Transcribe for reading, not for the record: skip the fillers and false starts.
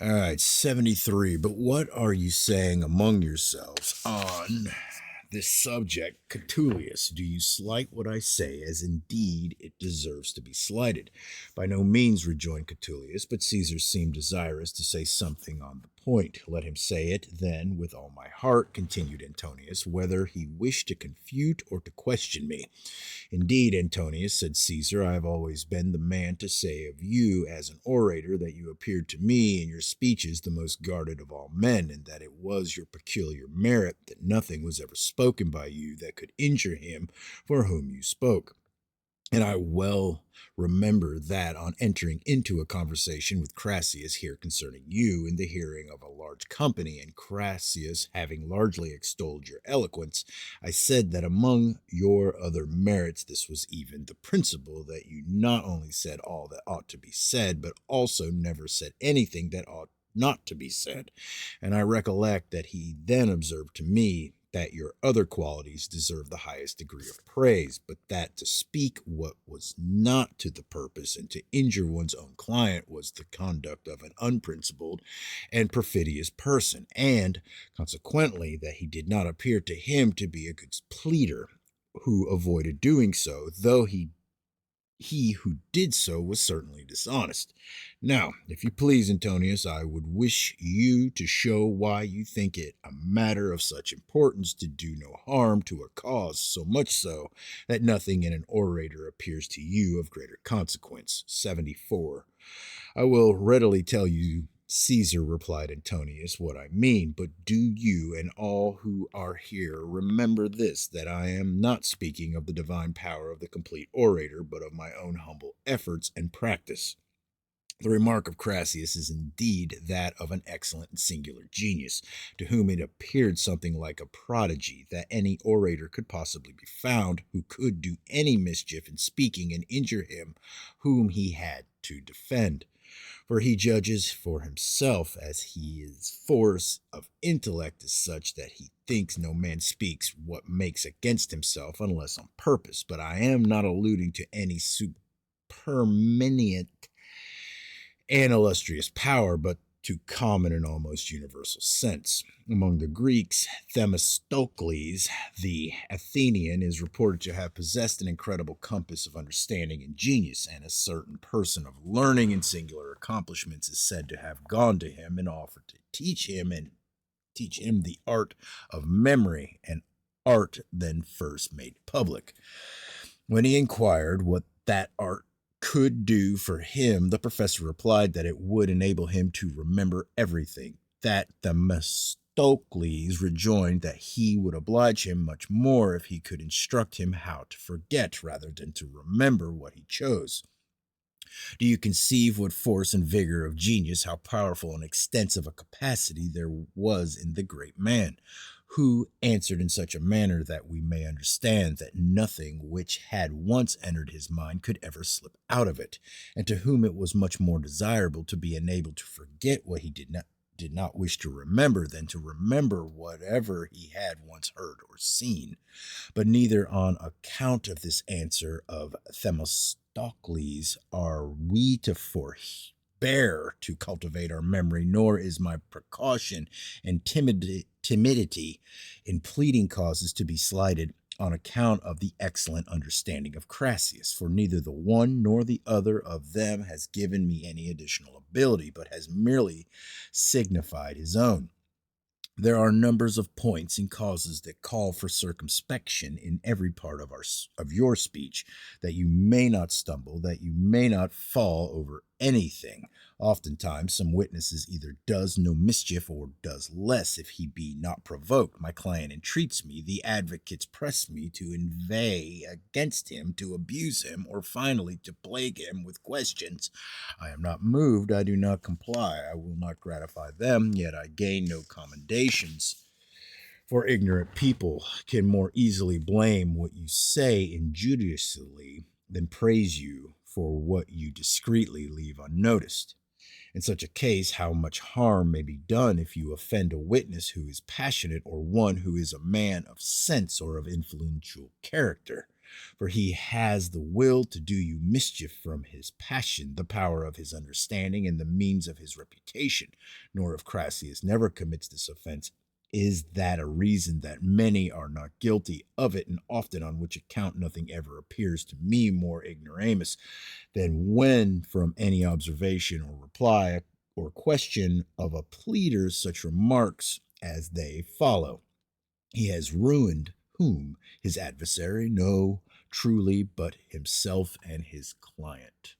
All right, 73. But what are you saying among yourselves on this subject, Catullus? Do you slight what I say, as indeed it deserves to be slighted? By no means, rejoined Catullus, but Caesar seemed desirous to say something on the point. Let him say it, then, with all my heart, continued Antonius, whether he wished to confute or to question me. Indeed, Antonius, said Caesar, I have always been the man to say of you as an orator that you appeared to me in your speeches the most guarded of all men, and that it was your peculiar merit that nothing was ever spoken by you that could injure him for whom you spoke. And I well remember that on entering into a conversation with Crassius here concerning you in the hearing of a large company, and Crassius having largely extolled your eloquence, I said that among your other merits this was even the principal, that you not only said all that ought to be said, but also never said anything that ought not to be said. And I recollect that he then observed to me that your other qualities deserve the highest degree of praise, but that to speak what was not to the purpose and to injure one's own client was the conduct of an unprincipled and perfidious person, and consequently that he did not appear to him to be a good pleader who avoided doing so, though he who did so was certainly dishonest. Now, if you please, Antonius, I would wish you to show why you think it a matter of such importance to do no harm to a cause, so much so that nothing in an orator appears to you of greater consequence. 74. I will readily tell you, Caesar, replied Antonius, what I mean, but do you and all who are here remember this, that I am not speaking of the divine power of the complete orator, but of my own humble efforts and practice. The remark of Crassius is indeed that of an excellent and singular genius, to whom it appeared something like a prodigy that any orator could possibly be found who could do any mischief in speaking and injure him whom he had to defend. For he judges for himself, as his force of intellect is such that he thinks no man speaks what makes against himself unless on purpose. But I am not alluding to any superminent and illustrious power, but to common and almost universal sense. Among the Greeks, Themistocles, the Athenian, is reported to have possessed an incredible compass of understanding and genius, and a certain person of learning and singular accomplishments is said to have gone to him and offered to teach him the art of memory, an art then first made public. When he inquired what that art could do for him, the professor replied that it would enable him to remember everything. That Themistocles rejoined that he would oblige him much more if he could instruct him how to forget rather than to remember what he chose. Do you conceive what force and vigor of genius, how powerful and extensive a capacity there was in the great man, who answered in such a manner that we may understand that nothing which had once entered his mind could ever slip out of it, and to whom it was much more desirable to be enabled to forget what he did not wish to remember than to remember whatever he had once heard or seen. But neither on account of this answer of Themistocles are we to forbear to cultivate our memory, nor is my precaution and timidity in pleading causes to be slighted on account of the excellent understanding of Crassius, for neither the one nor the other of them has given me any additional ability, but has merely signified his own. There are numbers of points and causes that call for circumspection in every part of your speech, that you may not stumble, that you may not fall over anything. Oftentimes some witnesses either does no mischief or does less if he be not provoked. My client entreats me, the advocates press me to inveigh against him, to abuse him, or finally to plague him with questions. I am not moved, I do not comply, I will not gratify them, yet I gain no commendations. For ignorant people can more easily blame what you say injudiciously than praise you for what you discreetly leave unnoticed. In such a case, how much harm may be done if you offend a witness who is passionate, or one who is a man of sense or of influential character. For he has the will to do you mischief from his passion, the power of his understanding, and the means of his reputation. Nor if Crassus never commits this offense, is that a reason that many are not guilty of it, and often on which account nothing ever appears to me more ignoramus than when from any observation or reply or question of a pleader's such remarks as they follow. He has ruined whom? His adversary? No, truly, but himself and his client.